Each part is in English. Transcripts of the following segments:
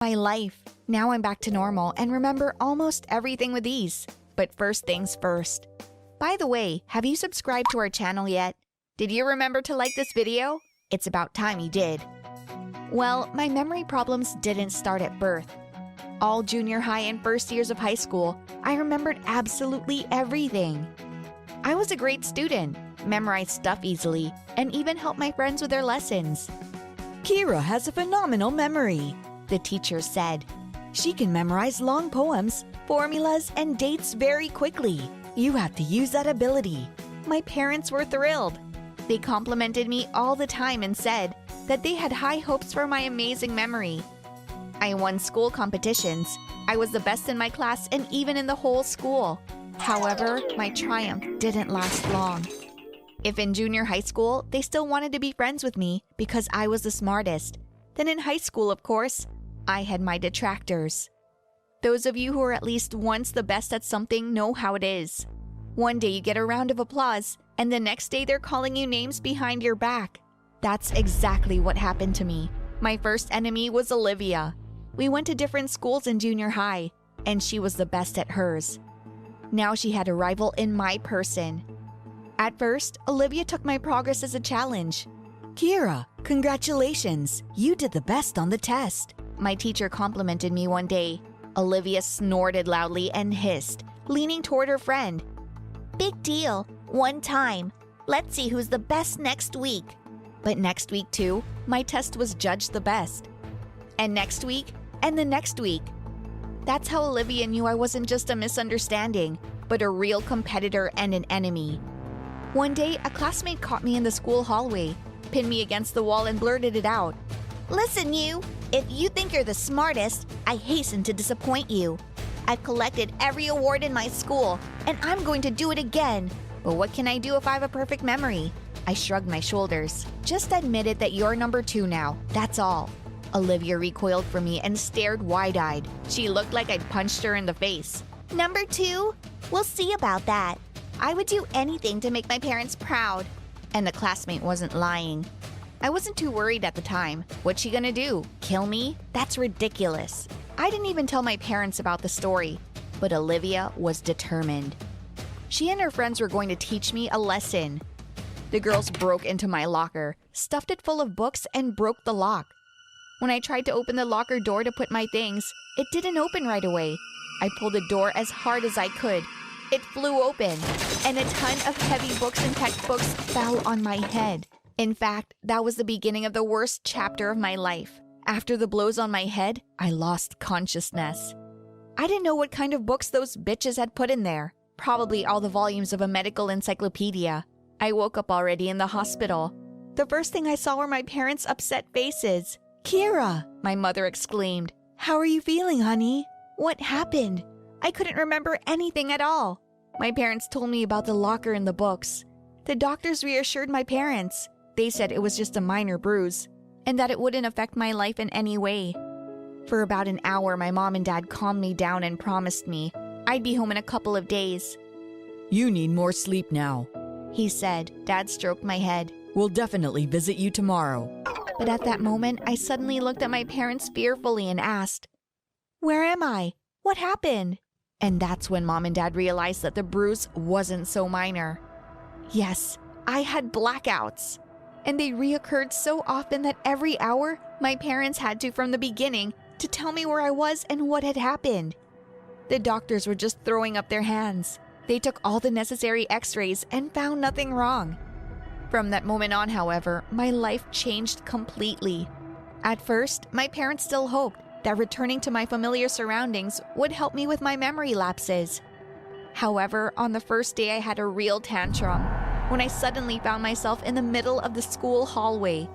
My life. Now I'm back to normal and remember almost everything with ease. But first things first. By the way, have you subscribed to our channel yet? Did you remember to like this video? It's about time you did. Well, my memory problems didn't start at birth. All junior high and first years of high school, I remembered absolutely everything. I was a great student, memorized stuff easily, and even helped my friends with their lessons. Kira has a phenomenal memory, The teacher said. She can memorize long poems, formulas, and dates very quickly. You have to use that ability. My parents were thrilled. They complimented me all the time and said that they had high hopes for my amazing memory. I won school competitions. I was the best in my class and even in the whole school. However, my triumph didn't last long. If in junior high school, they still wanted to be friends with me because I was the smartest, then in high school, of course, I had my detractors. Those of you who are at least once the best at something know how it is. One day you get a round of applause, and the next day they're calling you names behind your back. That's exactly what happened to me. My first enemy was Olivia. We went to different schools in junior high, and she was the best at hers. Now she had a rival in my person. At first, Olivia took my progress as a challenge. Kira, congratulations! You did the best on the test. My teacher complimented me one day. Olivia snorted loudly and hissed, leaning toward her friend. "Big deal. One time. Let's see who's the best next week." But next week, too, my test was judged the best. And next week, and the next week. That's how Olivia knew I wasn't just a misunderstanding, but a real competitor and an enemy. One day, a classmate caught me in the school hallway, pinned me against the wall and blurted it out. "Listen, you! If you think you're the smartest, I hasten to disappoint you. I've collected every award in my school, and I'm going to do it again. But what can I do if I have a perfect memory?" I shrugged my shoulders. "Just admit it that you're number 2 now, that's all." Olivia recoiled from me and stared wide-eyed. She looked like I'd punched her in the face. "Number 2? We'll see about that. I would do anything to make my parents proud." And the classmate wasn't lying. I wasn't too worried at the time. What's she gonna do? Kill me? That's ridiculous. I didn't even tell my parents about the story. But Olivia was determined. She and her friends were going to teach me a lesson. The girls broke into my locker, stuffed it full of books, and broke the lock. When I tried to open the locker door to put my things, it didn't open right away. I pulled the door as hard as I could. It flew open, and a ton of heavy books and textbooks fell on my head. In fact, that was the beginning of the worst chapter of my life. After the blows on my head, I lost consciousness. I didn't know what kind of books those bitches had put in there. Probably all the volumes of a medical encyclopedia. I woke up already in the hospital. The first thing I saw were my parents' upset faces. Kira, My mother exclaimed. how are you feeling, honey? What happened? I couldn't remember anything at all. My parents told me about the locker and the books. The doctors reassured my parents. They said it was just a minor bruise, and that it wouldn't affect my life in any way. For about an hour, my mom and dad calmed me down and promised me I'd be home in a couple of days. You need more sleep now. He said. Dad stroked my head. We'll definitely visit you tomorrow. But at that moment, I suddenly looked at my parents fearfully and asked, "Where am I? What happened?" And that's when Mom and Dad realized that the bruise wasn't so minor. Yes, I had blackouts. And they reoccurred so often that every hour, my parents had to, from the beginning, to tell me where I was and what had happened. The doctors were just throwing up their hands. They took all the necessary x-rays and found nothing wrong. From that moment on, however, my life changed completely. At first, my parents still hoped that returning to my familiar surroundings would help me with my memory lapses. However, on the first day I had a real tantrum when I suddenly found myself in the middle of the school hallway.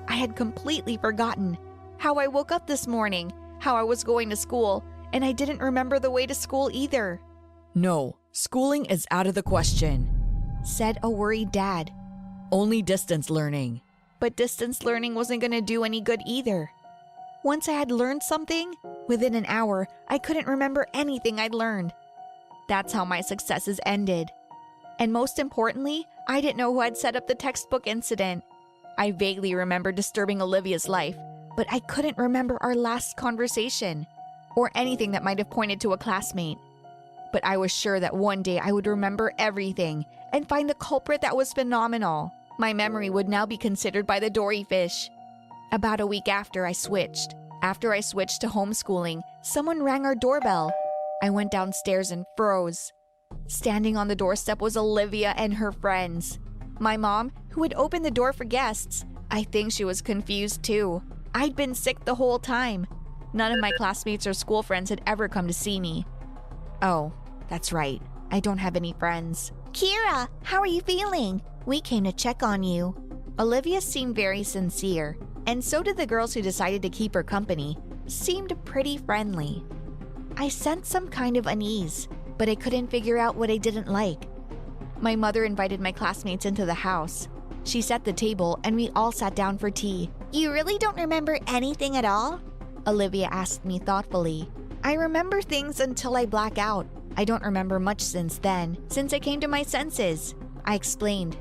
I had completely forgotten how I woke up this morning, how I was going to school, and I didn't remember the way to school either. No, schooling is out of the question, said a worried dad. Only distance learning. But distance learning wasn't going to do any good either. Once I had learned something, within an hour, I couldn't remember anything I'd learned. That's how my successes ended. And most importantly, I didn't know who had set up the textbook incident. I vaguely remember disturbing Olivia's life, but I couldn't remember our last conversation or anything that might have pointed to a classmate. But I was sure that one day I would remember everything and find the culprit that was phenomenal. My memory would now be considered by the Dory fish. About a week after I switched to homeschooling, someone rang our doorbell. I went downstairs and froze. Standing on the doorstep was Olivia and her friends. My mom, who had opened the door for guests, I think she was confused too. I'd been sick the whole time. None of my classmates or school friends had ever come to see me. Oh, that's right. I don't have any friends. Kira, how are you feeling? We came to check on you. Olivia seemed very sincere, and so did the girls who decided to keep her company. Seemed pretty friendly. I sensed some kind of unease, but I couldn't figure out what I didn't like. My mother invited my classmates into the house. She set the table and we all sat down for tea. You really don't remember anything at all? Olivia asked me thoughtfully. I remember things until I black out. I don't remember much since then, since I came to my senses. I explained.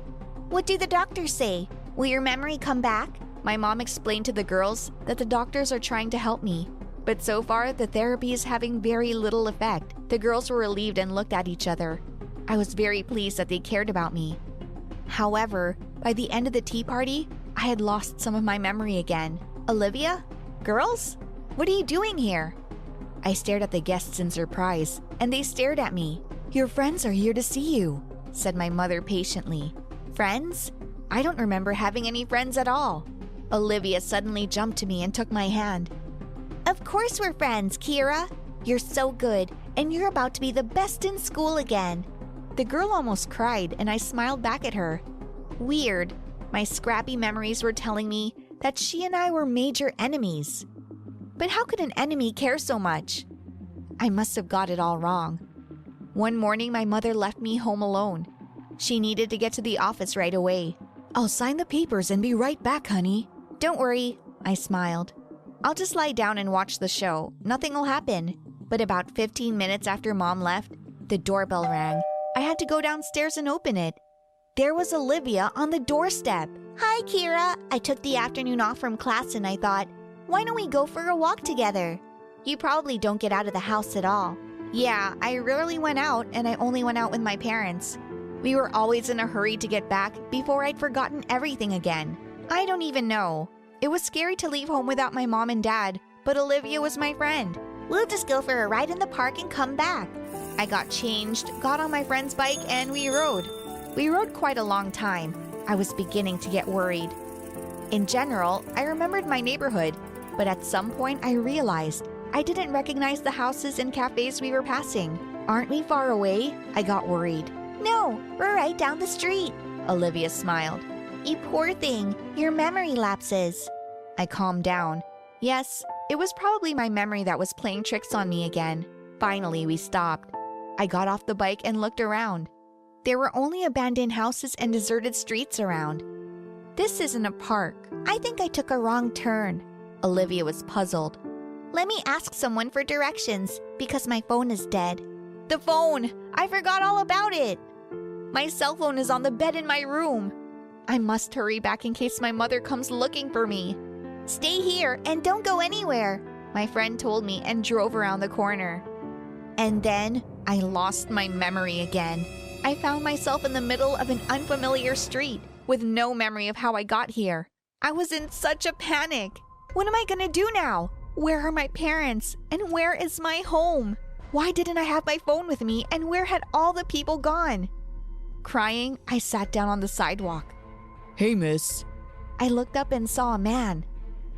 What do the doctors say? Will your memory come back? My mom explained to the girls that the doctors are trying to help me. But so far, the therapy is having very little effect. The girls were relieved and looked at each other. I was very pleased that they cared about me. However, by the end of the tea party, I had lost some of my memory again. Olivia? Girls? What are you doing here? I stared at the guests in surprise, and they stared at me. Your friends are here to see you, said my mother patiently. Friends? I don't remember having any friends at all. Olivia suddenly jumped to me and took my hand. Of course we're friends, Kira. You're so good, and you're about to be the best in school again. The girl almost cried, and I smiled back at her. Weird. My scrappy memories were telling me that she and I were major enemies. But how could an enemy care so much? I must have got it all wrong. One morning, my mother left me home alone. She needed to get to the office right away. I'll sign the papers and be right back, honey. Don't worry, I smiled. I'll just lie down and watch the show. Nothing will happen. But about 15 minutes after Mom left, the doorbell rang. I had to go downstairs and open it. There was Olivia on the doorstep. Hi, Kira. I took the afternoon off from class and I thought, why don't we go for a walk together? You probably don't get out of the house at all. Yeah, I rarely went out and I only went out with my parents. We were always in a hurry to get back before I'd forgotten everything again. I don't even know. It was scary to leave home without my mom and dad, but Olivia was my friend. We'll just go for a ride in the park and come back. I got changed, got on my friend's bike, and we rode. We rode quite a long time. I was beginning to get worried. In general, I remembered my neighborhood, but at some point I realized I didn't recognize the houses and cafes we were passing. Aren't we far away? I got worried. No, we're right down the street. Olivia smiled. You poor thing, your memory lapses. I calmed down. Yes, it was probably my memory that was playing tricks on me again. Finally, we stopped. I got off the bike and looked around. There were only abandoned houses and deserted streets around. This isn't a park. I think I took a wrong turn. Olivia was puzzled. Let me ask someone for directions, because my phone is dead. The phone! I forgot all about it! My cell phone is on the bed in my room. I must hurry back in case my mother comes looking for me. Stay here and don't go anywhere, my friend told me and drove around the corner. And then I lost my memory again. I found myself in the middle of an unfamiliar street with no memory of how I got here. I was in such a panic. What am I gonna do now? Where are my parents? And where is my home? Why didn't I have my phone with me? And where had all the people gone? Crying, I sat down on the sidewalk. Hey, miss. I looked up and saw a man.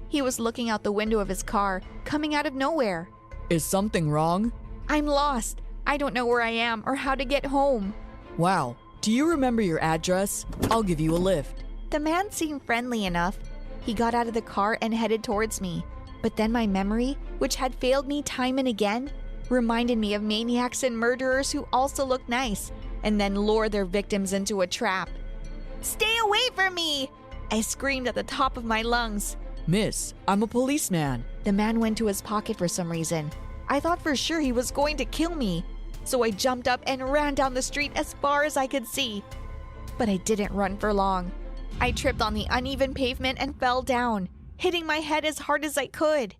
He was looking out the window of his car, coming out of nowhere. Is something wrong? I'm lost. I don't know where I am or how to get home. Wow. Do you remember your address? I'll give you a lift. The man seemed friendly enough. He got out of the car and headed towards me. But then my memory, which had failed me time and again, reminded me of maniacs and murderers who also look nice and then lure their victims into a trap. Stay away from me! I screamed at the top of my lungs. Miss, I'm a policeman. The man went to his pocket for some reason. I thought for sure he was going to kill me. So I jumped up and ran down the street as far as I could see. But I didn't run for long. I tripped on the uneven pavement and fell down. hitting my head as hard as I could.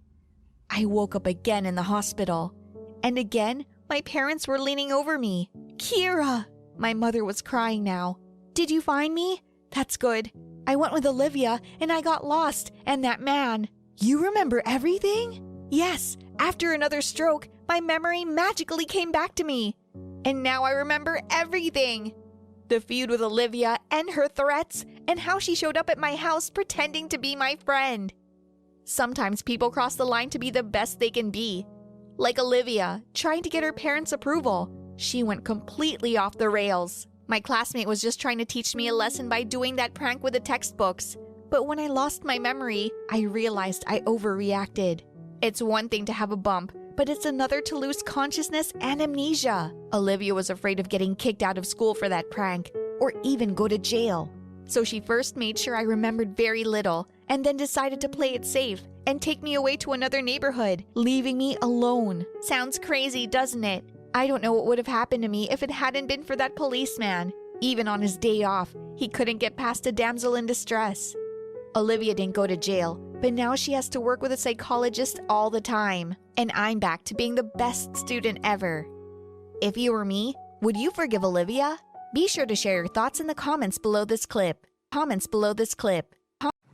I woke up again in the hospital, and again, my parents were leaning over me. Kira! My mother was crying now. Did you find me? That's good. I went with Olivia, and I got lost, and that man. You remember everything? Yes, after another stroke, my memory magically came back to me. And now I remember everything. The feud with Olivia and her threats, and how she showed up at my house pretending to be my friend. Sometimes people cross the line to be the best they can be. Like Olivia, trying to get her parents' approval. She went completely off the rails. My classmate was just trying to teach me a lesson by doing that prank with the textbooks. But when I lost my memory, I realized I overreacted. It's one thing to have a bump, but it's another to lose consciousness and amnesia. Olivia was afraid of getting kicked out of school for that prank, or even go to jail. So she first made sure I remembered very little, and then decided to play it safe and take me away to another neighborhood, leaving me alone. Sounds crazy, doesn't it? I don't know what would have happened to me if it hadn't been for that policeman. Even on his day off, he couldn't get past a damsel in distress. Olivia didn't go to jail, but now she has to work with a psychologist all the time. And I'm back to being the best student ever. If you were me, would you forgive Olivia? Be sure to share your thoughts in the comments below this clip.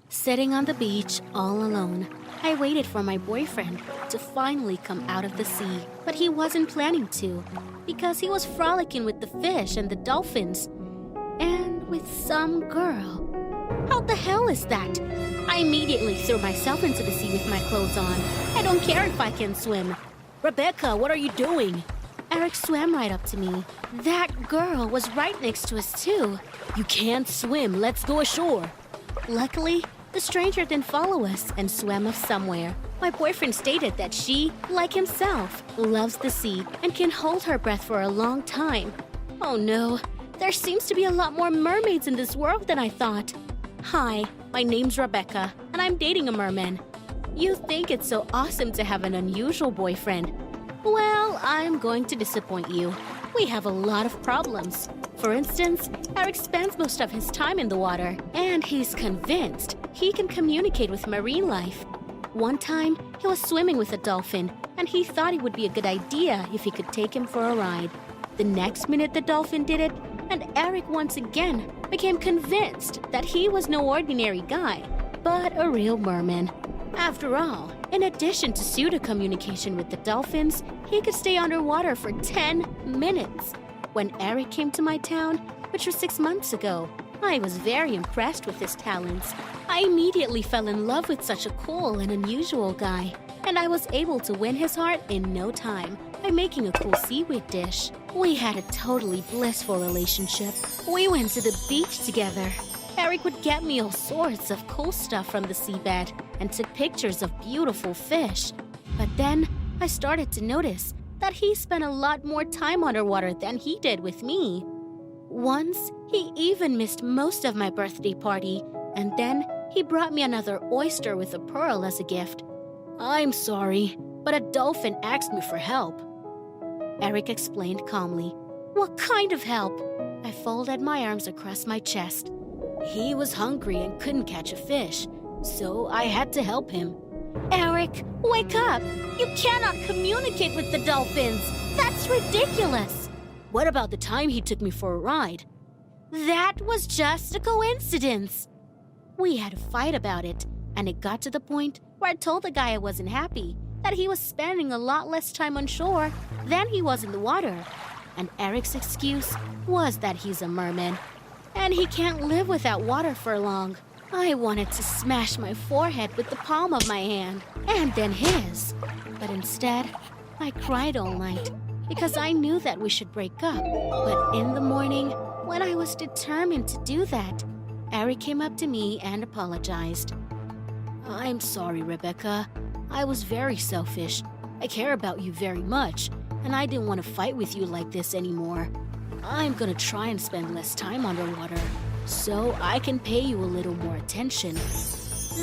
Sitting on the beach all alone, I waited for my boyfriend to finally come out of the sea. But he wasn't planning to, because he was frolicking with the fish and the dolphins. And with some girl. How the hell is that? I immediately threw myself into the sea with my clothes on. I don't care if I can swim. Rebecca, what are you doing? Eric swam right up to me. That girl was right next to us too. You can't swim, let's go ashore. Luckily, the stranger didn't follow us and swam off somewhere. My boyfriend stated that she, like himself, loves the sea and can hold her breath for a long time. Oh no, there seems to be a lot more mermaids in this world than I thought. Hi, my name's Rebecca, and I'm dating a merman. You think it's so awesome to have an unusual boyfriend. Well, I'm going to disappoint you. We have a lot of problems. For instance, Eric spends most of his time in the water, and he's convinced he can communicate with marine life. One time, he was swimming with a dolphin, and he thought it would be a good idea if he could take him for a ride. The next minute the dolphin did it, and Eric once again became convinced that he was no ordinary guy, but a real merman. After all, in addition to pseudo-communication with the dolphins, he could stay underwater for 10 minutes. When Eric came to my town, which was 6 months ago, I was very impressed with his talents. I immediately fell in love with such a cool and unusual guy, and I was able to win his heart in no time by making a cool seaweed dish. We had a totally blissful relationship. We went to the beach together. Eric would get me all sorts of cool stuff from the seabed and took pictures of beautiful fish. But then I started to notice that he spent a lot more time underwater than he did with me. Once, he even missed most of my birthday party, and then he brought me another oyster with a pearl as a gift. I'm sorry, but a dolphin asked me for help. Eric explained calmly. What kind of help? I folded my arms across my chest. He was hungry and couldn't catch a fish, so I had to help him. Eric, wake up! You cannot communicate with the dolphins! That's ridiculous! What about the time he took me for a ride? That was just a coincidence. We had a fight about it, and it got to the point where I told the guy I wasn't happy, that he was spending a lot less time on shore than he was in the water. And Eric's excuse was that he's a merman, and he can't live without water for long. I wanted to smash my forehead with the palm of my hand, and then his. But instead, I cried all night, because I knew that we should break up. But in the morning, when I was determined to do that, Eric came up to me and apologized. I'm sorry, Rebecca. I was very selfish. I care about you very much, and I didn't want to fight with you like this anymore. I'm gonna try and spend less time underwater, so I can pay you a little more attention.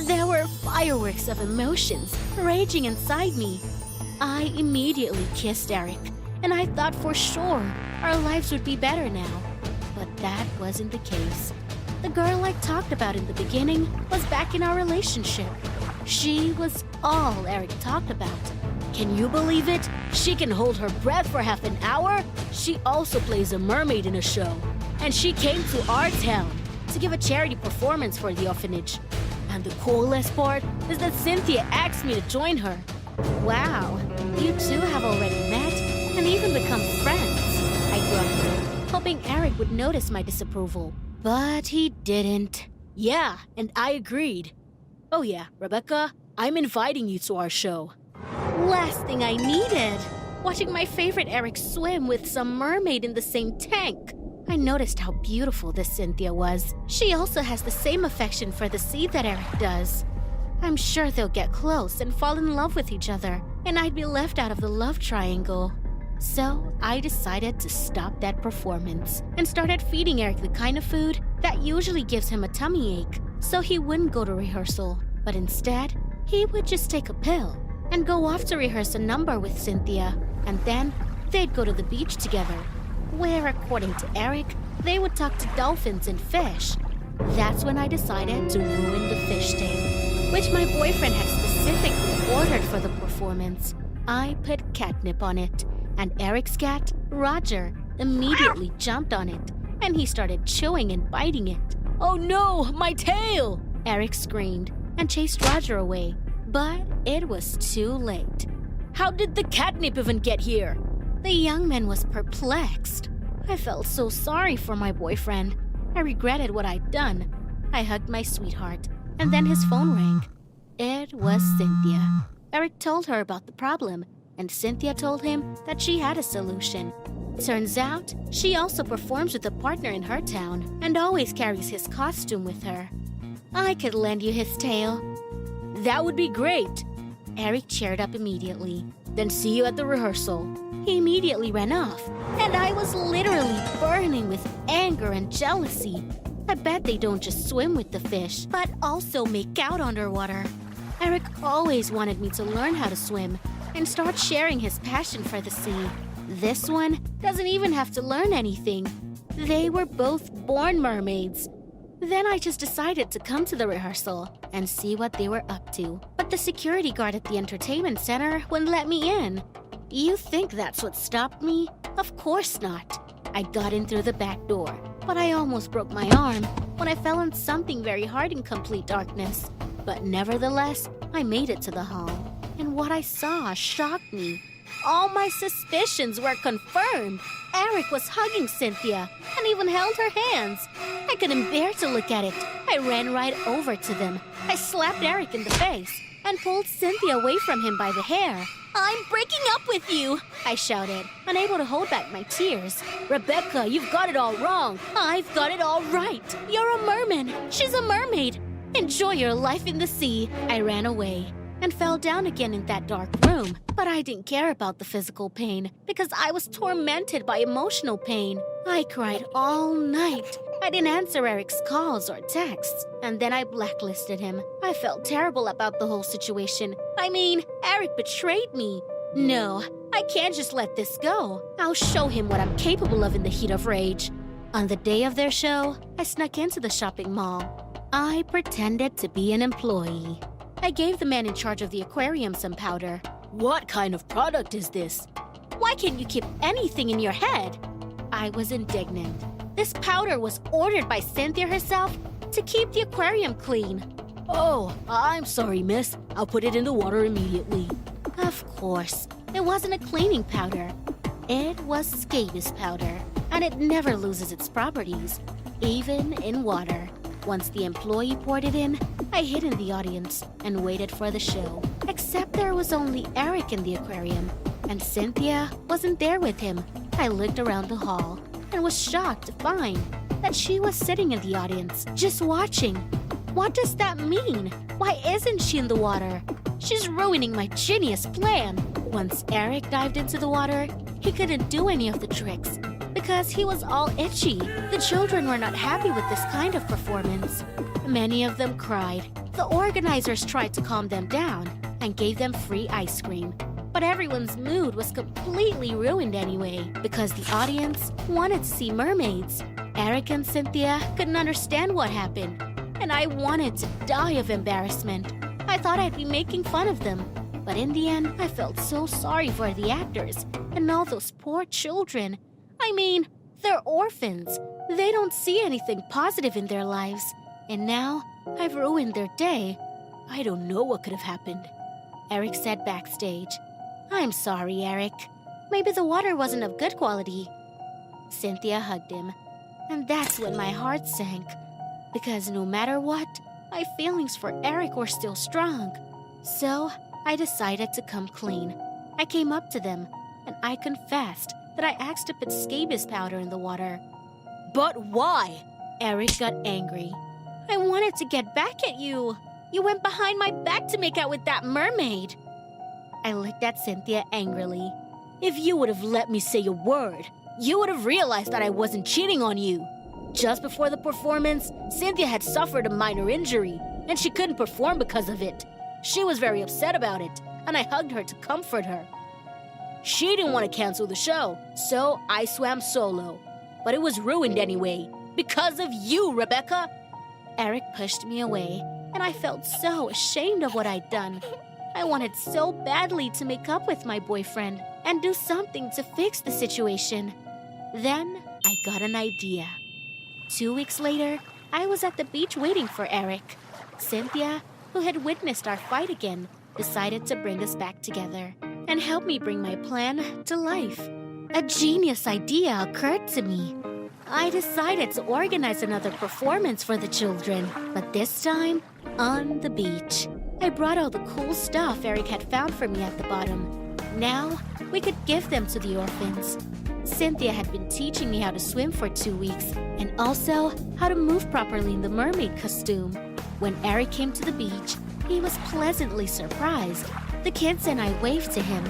There were fireworks of emotions raging inside me. I immediately kissed Eric, and I thought for sure our lives would be better now. But that wasn't the case. The girl I talked about in the beginning was back in our relationship. She was all Eric talked about. Can you believe it? She can hold her breath for half an hour. She also plays a mermaid in a show. And she came to our town to give a charity performance for the orphanage. And the coolest part is that Cynthia asked me to join her. Wow, you two have already met and even become friends, I grumbled, hoping Eric would notice my disapproval. But he didn't. Yeah, and I agreed. Oh yeah, Rebecca, I'm inviting you to our show. Last thing I needed. Watching my favorite Eric swim with some mermaid in the same tank. I noticed how beautiful this Cynthia was. She also has the same affection for the sea that Eric does. I'm sure they'll get close and fall in love with each other, and I'd be left out of the love triangle. So I decided to stop that performance and started feeding Eric the kind of food that usually gives him a tummy ache, so he wouldn't go to rehearsal. But instead, he would just take a pill and go off to rehearse a number with Cynthia, and then they'd go to the beach together, where, according to Eric, they would talk to dolphins and fish. That's when I decided to ruin the fish tank, which my boyfriend had specifically ordered for the performance. I put catnip on it, and Eric's cat, Roger, immediately jumped on it, and he started chewing and biting it. "Oh no, my tail!" Eric screamed and chased Roger away, but it was too late. "How did the catnip even get here?" The young man was perplexed. I felt so sorry for my boyfriend. I regretted what I'd done. I hugged my sweetheart, and then his phone rang. It was Cynthia. Eric told her about the problem, and Cynthia told him that she had a solution. Turns out, she also performs with a partner in her town and always carries his costume with her. I could lend you his tail. That would be great. Eric cheered up immediately. Then see you at the rehearsal. He immediately ran off, and I was literally burning with anger and jealousy. I bet they don't just swim with the fish, but also make out underwater. Eric always wanted me to learn how to swim and start sharing his passion for the sea. This one doesn't even have to learn anything. They were both born mermaids. Then I just decided to come to the rehearsal and see what they were up to. But the security guard at the entertainment center wouldn't let me in. You think that's what stopped me? Of course not. I got in through the back door, but I almost broke my arm when I fell on something very hard in complete darkness. But nevertheless, I made it to the hall, and what I saw shocked me. All my suspicions were confirmed. Eric was hugging Cynthia and even held her hands. I couldn't bear to look at it. I ran right over to them. I slapped Eric in the face and pulled Cynthia away from him by the hair. "I'm breaking up with you," I shouted, unable to hold back my tears. "Rebecca, you've got it all wrong. I've got it all right. You're a merman. She's a mermaid. Enjoy your life in the sea." I ran away and fell down again in that dark room. But I didn't care about the physical pain because I was tormented by emotional pain. I cried all night. I didn't answer Eric's calls or texts, and then I blacklisted him. I felt terrible about the whole situation. I mean, Eric betrayed me. No, I can't just let this go. I'll show him what I'm capable of in the heat of rage. On the day of their show, I snuck into the shopping mall. I pretended to be an employee. I gave the man in charge of the aquarium some powder. "What kind of product is this? Why can't you keep anything in your head?" I was indignant. This powder was ordered by Cynthia herself to keep the aquarium clean. "Oh, I'm sorry, miss. I'll put it in the water immediately." Of course, it wasn't a cleaning powder. It was scabies powder, and it never loses its properties, even in water. Once the employee poured it in, I hid in the audience and waited for the show. Except there was only Eric in the aquarium, and Cynthia wasn't there with him. I looked around the hall and was shocked to find that she was sitting in the audience, just watching. What does that mean? Why isn't she in the water? She's ruining my genius plan. Once Eric dived into the water, he couldn't do any of the tricks because he was all itchy. The children were not happy with this kind of performance. Many of them cried. The organizers tried to calm them down and gave them free ice cream. But everyone's mood was completely ruined anyway because the audience wanted to see mermaids. Eric and Cynthia couldn't understand what happened, and I wanted to die of embarrassment. I thought I'd be making fun of them, but in the end, I felt so sorry for the actors and all those poor children. I mean, they're orphans. They don't see anything positive in their lives. And now, I've ruined their day. I don't know what could have happened. Eric said backstage. I'm sorry, Eric. Maybe the water wasn't of good quality. Cynthia hugged him. And that's when my heart sank. Because no matter what, my feelings for Eric were still strong. So, I decided to come clean. I came up to them, and I confessed that I asked to put scabies powder in the water. But why? Eric got angry. I wanted to get back at you. You went behind my back to make out with that mermaid. I looked at Cynthia angrily. If you would have let me say a word, you would have realized that I wasn't cheating on you. Just before the performance, Cynthia had suffered a minor injury, and she couldn't perform because of it. She was very upset about it, and I hugged her to comfort her. She didn't want to cancel the show, so I swam solo. But it was ruined anyway, because of you, Rebecca. Eric pushed me away, and I felt so ashamed of what I'd done. I wanted so badly to make up with my boyfriend and do something to fix the situation. Then I got an idea. 2 weeks later, I was at the beach waiting for Eric. Cynthia, who had witnessed our fight again, decided to bring us back together and help me bring my plan to life. A genius idea occurred to me. I decided to organize another performance for the children, but this time on the beach. I brought all the cool stuff Eric had found for me at the bottom. Now, we could give them to the orphans. Cynthia had been teaching me how to swim for 2 weeks and also how to move properly in the mermaid costume. When Eric came to the beach, he was pleasantly surprised. The kids and I waved to him.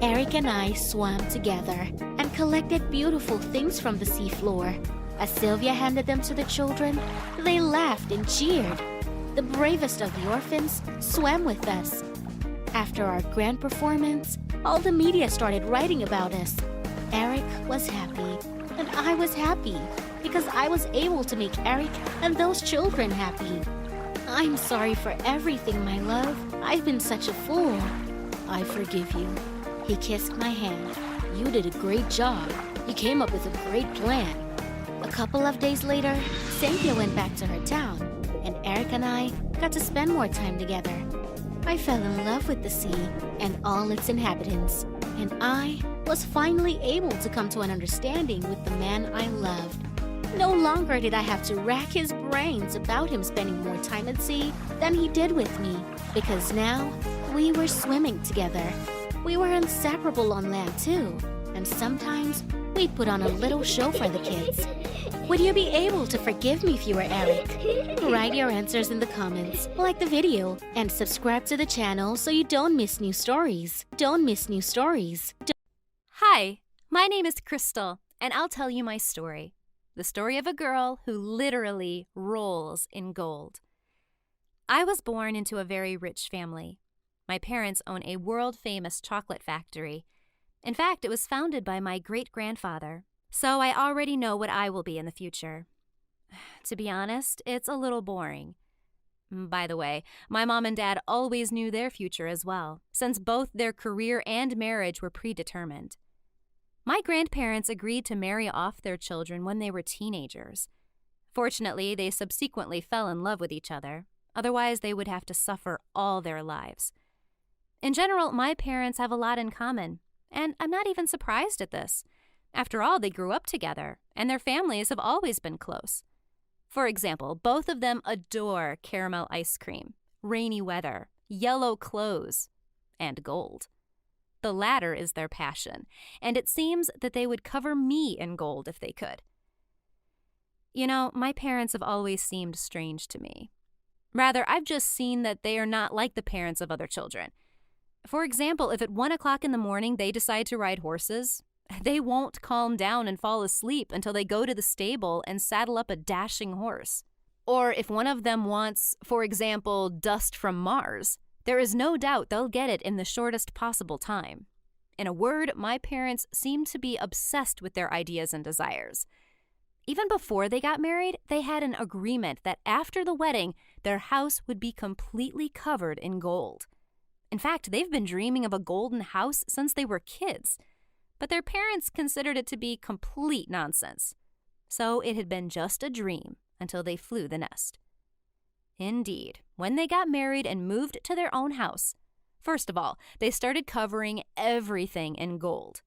Eric and I swam together and collected beautiful things from the seafloor. As Sylvia handed them to the children, they laughed and cheered. The bravest of the orphans swam with us. After our grand performance, all the media started writing about us. Eric was happy, and I was happy because I was able to make Eric and those children happy. I'm sorry for everything, my love. I've been such a fool. I forgive you. He kissed my hand. You did a great job. You came up with a great plan. A couple of days later, Cynthia went back to her town, and Eric and I got to spend more time together. I fell in love with the sea and all its inhabitants, and I was finally able to come to an understanding with the man I loved. No longer did I have to rack his brains about him spending more time at sea than he did with me, because now we were swimming together. We were inseparable on land too, and sometimes we put on a little show for the kids. Would you be able to forgive me if you were Eric? Write your answers in the comments, like the video, and subscribe to the channel so you don't miss new stories. Don't miss new stories. Hi, my name is Crystal, and I'll tell you my story. The story of a girl who literally rolls in gold. I was born into a very rich family. My parents own a world-famous chocolate factory. In fact, it was founded by my great-grandfather, so I already know what I will be in the future. To be honest, it's a little boring. By the way, my mom and dad always knew their future as well, since both their career and marriage were predetermined. My grandparents agreed to marry off their children when they were teenagers. Fortunately, they subsequently fell in love with each other. Otherwise, they would have to suffer all their lives. In general, my parents have a lot in common, and I'm not even surprised at this. After all, they grew up together, and their families have always been close. For example, both of them adore caramel ice cream, rainy weather, yellow clothes, and gold. The latter is their passion, and it seems that they would cover me in gold if they could. You know, my parents have always seemed strange to me. Rather, I've just seen that they are not like the parents of other children. For example, if at 1 o'clock in the morning they decide to ride horses, they won't calm down and fall asleep until they go to the stable and saddle up a dashing horse. Or if one of them wants, for example, dust from Mars, there is no doubt they'll get it in the shortest possible time. In a word, my parents seem to be obsessed with their ideas and desires. Even before they got married, they had an agreement that after the wedding, their house would be completely covered in gold. In fact, they've been dreaming of a golden house since they were kids, but their parents considered it to be complete nonsense. So it had been just a dream until they flew the nest. Indeed, when they got married and moved to their own house, first of all, they started covering everything in gold.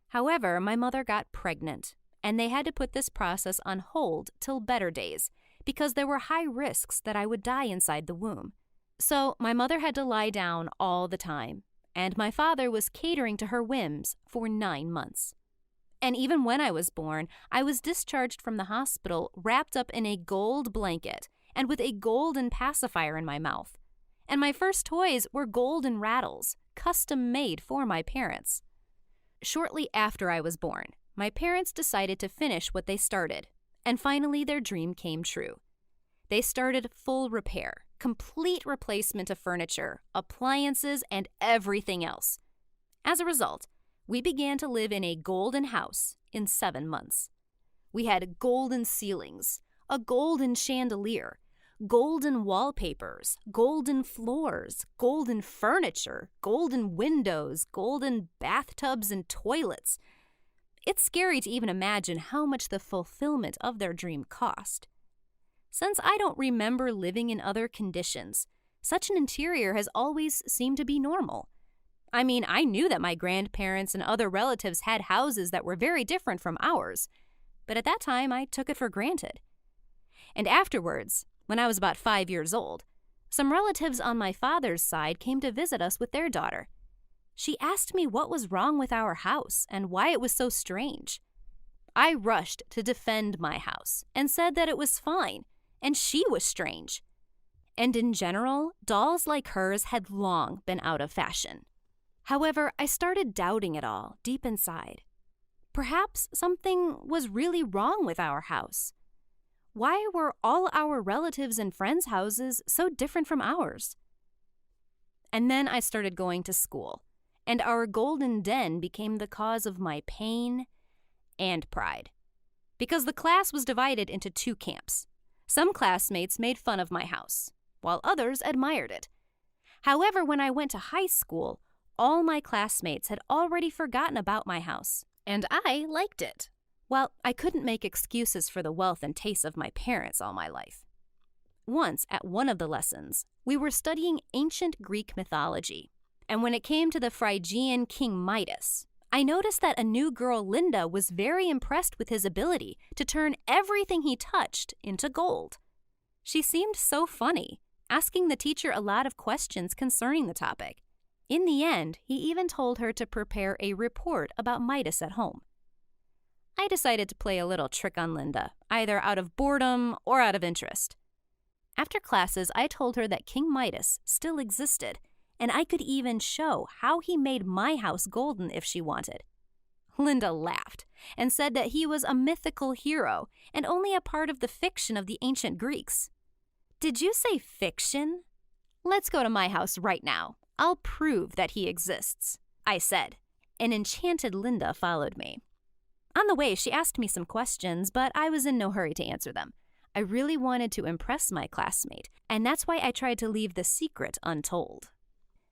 However, my mother got pregnant, and they had to put this process on hold till better days because there were high risks that I would die inside the womb. So my mother had to lie down all the time, and my father was catering to her whims for 9 months. And even when I was born, I was discharged from the hospital wrapped up in a gold blanket and with a golden pacifier in my mouth. And my first toys were golden rattles, custom made for my parents. Shortly after I was born, my parents decided to finish what they started, and finally their dream came true. They started full repair, complete replacement of furniture, appliances, and everything else. As a result, we began to live in a golden house in 7 months. We had golden ceilings, a golden chandelier, golden wallpapers, golden floors, golden furniture, golden windows, golden bathtubs and toilets. It's scary to even imagine how much the fulfillment of their dream cost. Since I don't remember living in other conditions, such an interior has always seemed to be normal. I mean, I knew that my grandparents and other relatives had houses that were very different from ours, but at that time I took it for granted. And afterwards, when I was about 5 years old, some relatives on my father's side came to visit us with their daughter. She asked me what was wrong with our house and why it was so strange. I rushed to defend my house and said that it was fine, and she was strange. And in general, dolls like hers had long been out of fashion. However, I started doubting it all deep inside. Perhaps something was really wrong with our house. Why were all our relatives and friends' houses so different from ours? And then I started going to school, and our golden den became the cause of my pain and pride. Because the class was divided into 2 camps. Some classmates made fun of my house, while others admired it. However, when I went to high school, all my classmates had already forgotten about my house, and I liked it. Well, I couldn't make excuses for the wealth and tastes of my parents all my life. Once, at one of the lessons, we were studying ancient Greek mythology, and when it came to the Phrygian king Midas, I noticed that a new girl, Linda, was very impressed with his ability to turn everything he touched into gold. She seemed so funny, asking the teacher a lot of questions concerning the topic. In the end, he even told her to prepare a report about Midas at home. I decided to play a little trick on Linda, either out of boredom or out of interest. After classes, I told her that King Midas still existed, and I could even show how he made my house golden if she wanted. Linda laughed and said that he was a mythical hero and only a part of the fiction of the ancient Greeks. Did you say fiction? Let's go to my house right now. I'll prove that he exists, I said, and enchanted Linda followed me. On the way, she asked me some questions, but I was in no hurry to answer them. I really wanted to impress my classmate, and that's why I tried to leave the secret untold.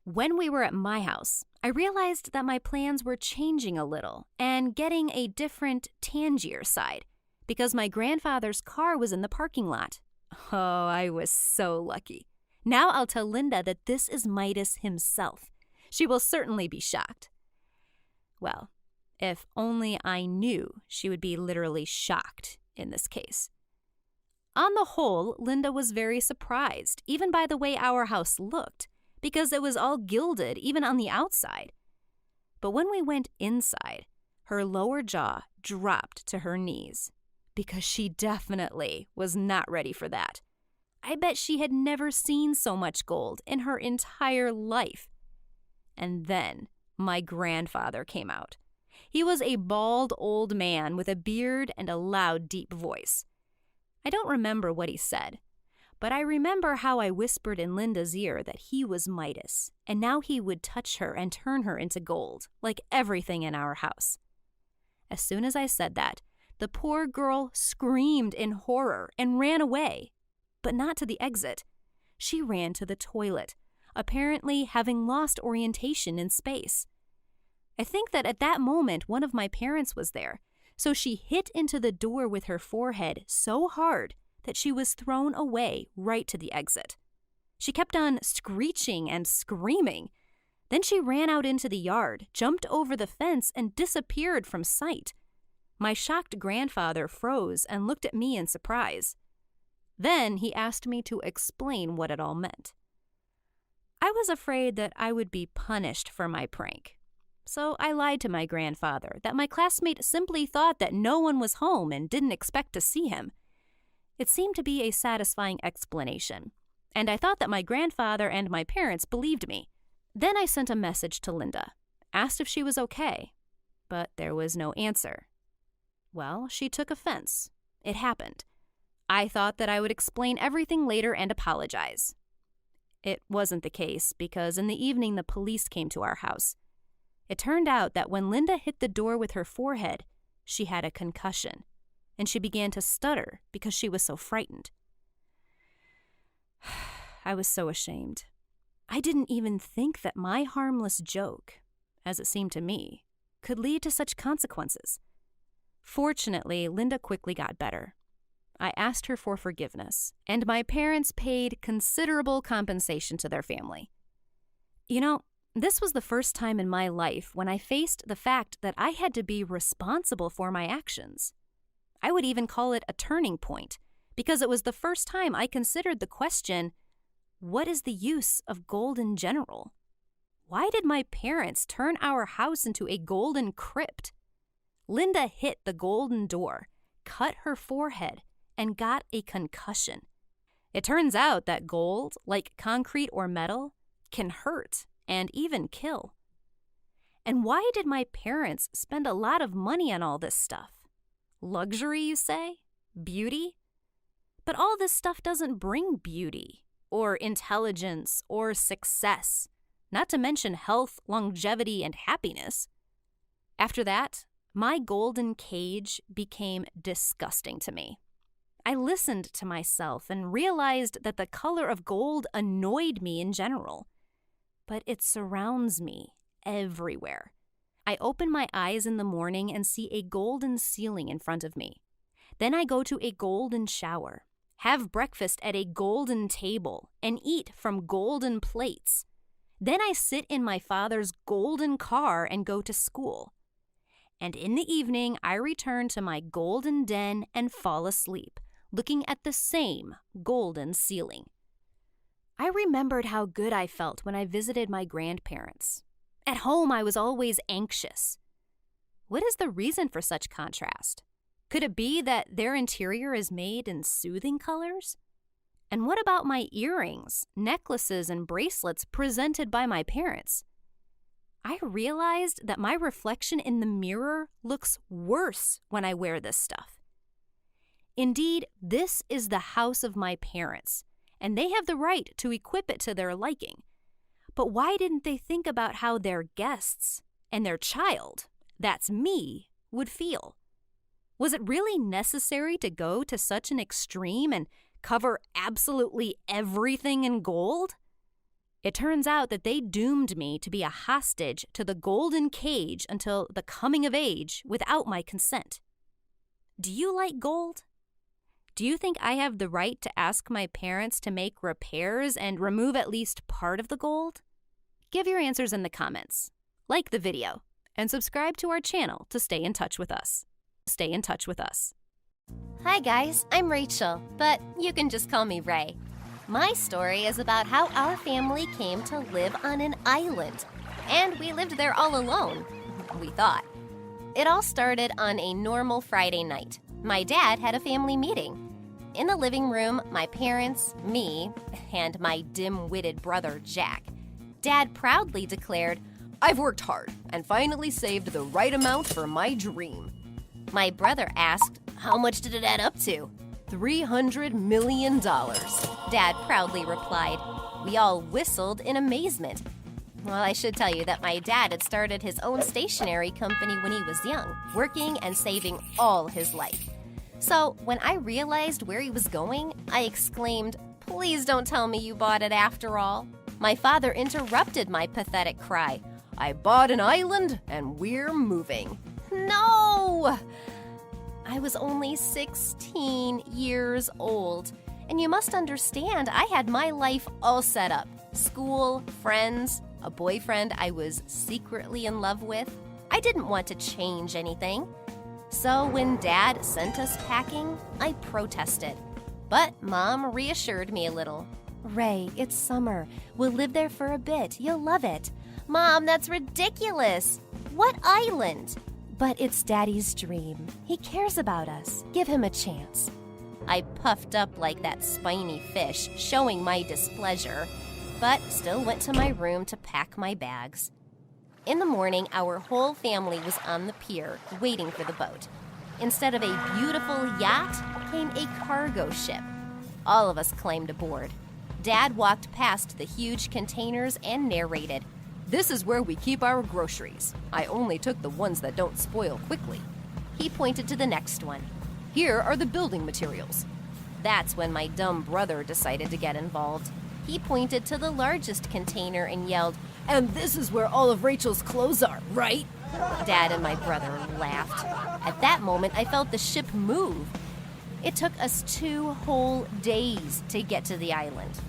When we were at my house, I realized that my plans were changing a little and getting a different, tangier side, because my grandfather's car was in the parking lot. Oh, I was so lucky. Now I'll tell Linda that this is Midas himself. She will certainly be shocked. Well, if only I knew she would be literally shocked in this case. On the whole, Linda was very surprised, even by the way our house looked, because it was all gilded, even on the outside. But when we went inside, her lower jaw dropped to her knees, because she definitely was not ready for that. I bet she had never seen so much gold in her entire life. And then my grandfather came out. He was a bald old man with a beard and a loud, deep voice. I don't remember what he said, but I remember how I whispered in Linda's ear that he was Midas, and now he would touch her and turn her into gold, like everything in our house. As soon as I said that, the poor girl screamed in horror and ran away, but not to the exit. She ran to the toilet, apparently having lost orientation in space. I think that at that moment one of my parents was there, so she hit into the door with her forehead so hard that she was thrown away right to the exit. She kept on screeching and screaming. Then she ran out into the yard, jumped over the fence, and disappeared from sight. My shocked grandfather froze and looked at me in surprise. Then he asked me to explain what it all meant. I was afraid that I would be punished for my prank. So I lied to my grandfather that my classmate simply thought that no one was home and didn't expect to see him. It seemed to be a satisfying explanation, and I thought that my grandfather and my parents believed me. Then I sent a message to Linda, asked if she was okay, but there was no answer. Well, she took offense. It happened. I thought that I would explain everything later and apologize. It wasn't the case because in the evening the police came to our house. It turned out that when Linda hit the door with her forehead, she had a concussion, and she began to stutter because she was so frightened. I was so ashamed. I didn't even think that my harmless joke, as it seemed to me, could lead to such consequences. Fortunately, Linda quickly got better. I asked her for forgiveness, and my parents paid considerable compensation to their family. You know, this was the first time in my life when I faced the fact that I had to be responsible for my actions. I would even call it a turning point, because it was the first time I considered the question, what is the use of gold in general? Why did my parents turn our house into a golden crypt? Linda hit the golden door, cut her forehead, and got a concussion. It turns out that gold, like concrete or metal, can hurt and even kill. And why did my parents spend a lot of money on all this stuff? Luxury, you say? Beauty? But all this stuff doesn't bring beauty, or intelligence, or success, not to mention health, longevity, and happiness. After that, my golden cage became disgusting to me. I listened to myself and realized that the color of gold annoyed me in general. But it surrounds me everywhere. I open my eyes in the morning and see a golden ceiling in front of me. Then I go to a golden shower, have breakfast at a golden table, and eat from golden plates. Then I sit in my father's golden car and go to school. And in the evening, I return to my golden den and fall asleep, looking at the same golden ceiling. I remembered how good I felt when I visited my grandparents. At home, I was always anxious. What is the reason for such contrast? Could it be that their interior is made in soothing colors? And what about my earrings, necklaces, and bracelets presented by my parents? I realized that my reflection in the mirror looks worse when I wear this stuff. Indeed, this is the house of my parents, and they have the right to equip it to their liking. But why didn't they think about how their guests and their child, that's me, would feel? Was it really necessary to go to such an extreme and cover absolutely everything in gold? It turns out that they doomed me to be a hostage to the golden cage until the coming of age without my consent. Do you like gold? Do you think I have the right to ask my parents to make repairs and remove at least part of the gold? Give your answers in the comments, like the video, and subscribe to our channel to stay in touch with us. Hi guys, I'm Rachel, but you can just call me Ray. My story is about how our family came to live on an island, and we lived there all alone, we thought. It all started on a normal Friday night. My dad had a family meeting. In the living room, my parents, me, and my dim-witted brother, Jack. Dad proudly declared, "I've worked hard and finally saved the right amount for my dream." My brother asked, "How much did it add up to?" $300 million, Dad proudly replied. We all whistled in amazement. Well, I should tell you that my dad had started his own stationery company when he was young, working and saving all his life. So when I realized where he was going, I exclaimed, "Please don't tell me you bought it after all." My father interrupted my pathetic cry. "I bought an island and we're moving." No! I was only 16 years old. And you must understand, I had my life all set up. School, friends, a boyfriend I was secretly in love with. I didn't want to change anything. So when Dad sent us packing, I protested. But Mom reassured me a little. "Ray, it's summer. We'll live there for a bit. You'll love it." "Mom, that's ridiculous. What island?" "But it's Daddy's dream. He cares about us. Give him a chance." I puffed up like that spiny fish, showing my displeasure, but still went to my room to pack my bags. In the morning, our whole family was on the pier, waiting for the boat. Instead of a beautiful yacht, came a cargo ship. All of us climbed aboard. Dad walked past the huge containers and narrated, "This is where we keep our groceries. I only took the ones that don't spoil quickly." He pointed to the next one. "Here are the building materials." That's when my dumb brother decided to get involved. He pointed to the largest container and yelled, "And this is where all of Rachel's clothes are, right?" Dad and my brother laughed. At that moment, I felt the ship move. It took us 2 whole days to get to the island.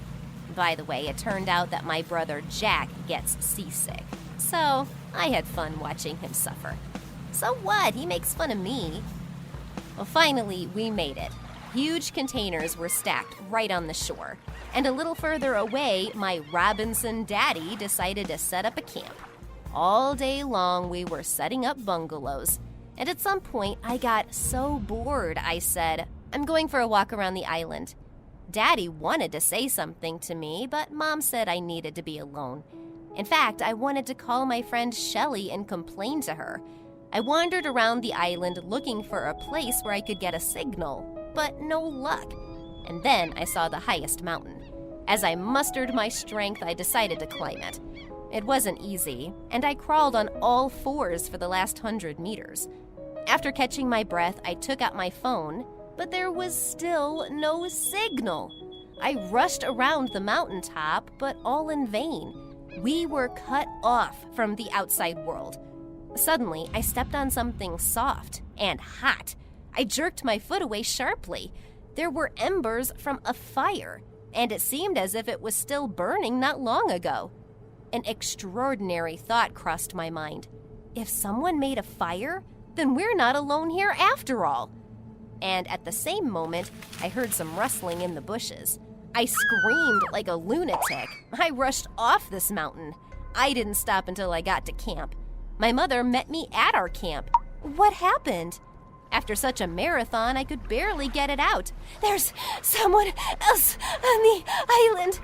By the way, it turned out that my brother Jack gets seasick. So I had fun watching him suffer. So what? He makes fun of me. Well, finally, we made it. Huge containers were stacked right on the shore. And a little further away, my Robinson daddy decided to set up a camp. All day long, we were setting up bungalows. And at some point, I got so bored, I said, "I'm going for a walk around the island." Daddy wanted to say something to me, but Mom said I needed to be alone. In fact, I wanted to call my friend Shelley and complain to her. I wandered around the island looking for a place where I could get a signal, but no luck. And then I saw the highest mountain. As I mustered my strength, I decided to climb it. It wasn't easy, and I crawled on all 4s for the last 100 meters. After catching my breath, I took out my phone, but there was still no signal. I rushed around the mountaintop, but all in vain. We were cut off from the outside world. Suddenly, I stepped on something soft and hot. I jerked my foot away sharply. There were embers from a fire, and it seemed as if it was still burning not long ago. An extraordinary thought crossed my mind. If someone made a fire, then we're not alone here after all. And at the same moment, I heard some rustling in the bushes. I screamed like a lunatic. I rushed off this mountain. I didn't stop until I got to camp. My mother met me at our camp. What happened? After such a marathon, I could barely get it out. "There's someone else on the island."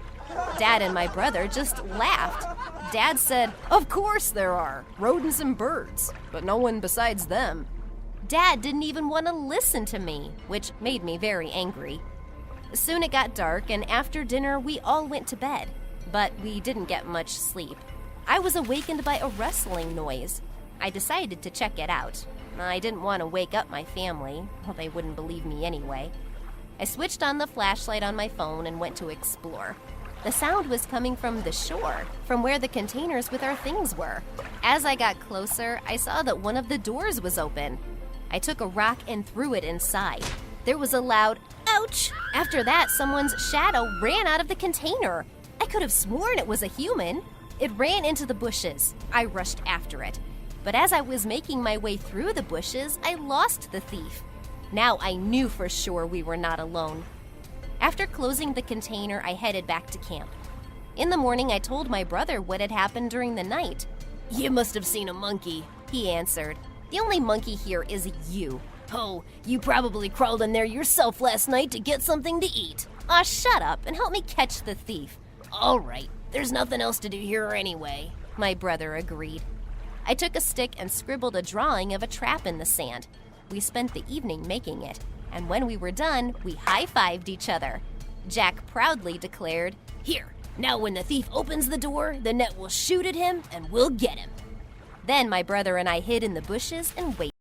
Dad and my brother just laughed. Dad said, "Of course there are, rodents and birds, but no one besides them." Dad didn't even want to listen to me, which made me very angry. Soon it got dark, and after dinner, we all went to bed. But we didn't get much sleep. I was awakened by a rustling noise. I decided to check it out. I didn't want to wake up my family. Well, they wouldn't believe me anyway. I switched on the flashlight on my phone and went to explore. The sound was coming from the shore, from where the containers with our things were. As I got closer, I saw that one of the doors was open. I took a rock and threw it inside. There was a loud, "Ouch!" After that, someone's shadow ran out of the container. I could have sworn it was a human. It ran into the bushes. I rushed after it. But as I was making my way through the bushes, I lost the thief. Now I knew for sure we were not alone. After closing the container, I headed back to camp. In the morning, I told my brother what had happened during the night. "You must have seen a monkey," he answered. "The only monkey here is you." "Oh, you probably crawled in there yourself last night to get something to eat." "Aw, shut up and help me catch the thief." "All right, there's nothing else to do here anyway," my brother agreed. I took a stick and scribbled a drawing of a trap in the sand. We spent the evening making it, and when we were done, we high-fived each other. Jack proudly declared, "Here, Now when the thief opens the door, the net will shoot at him and we'll get him." Then my brother and I hid in the bushes and waited.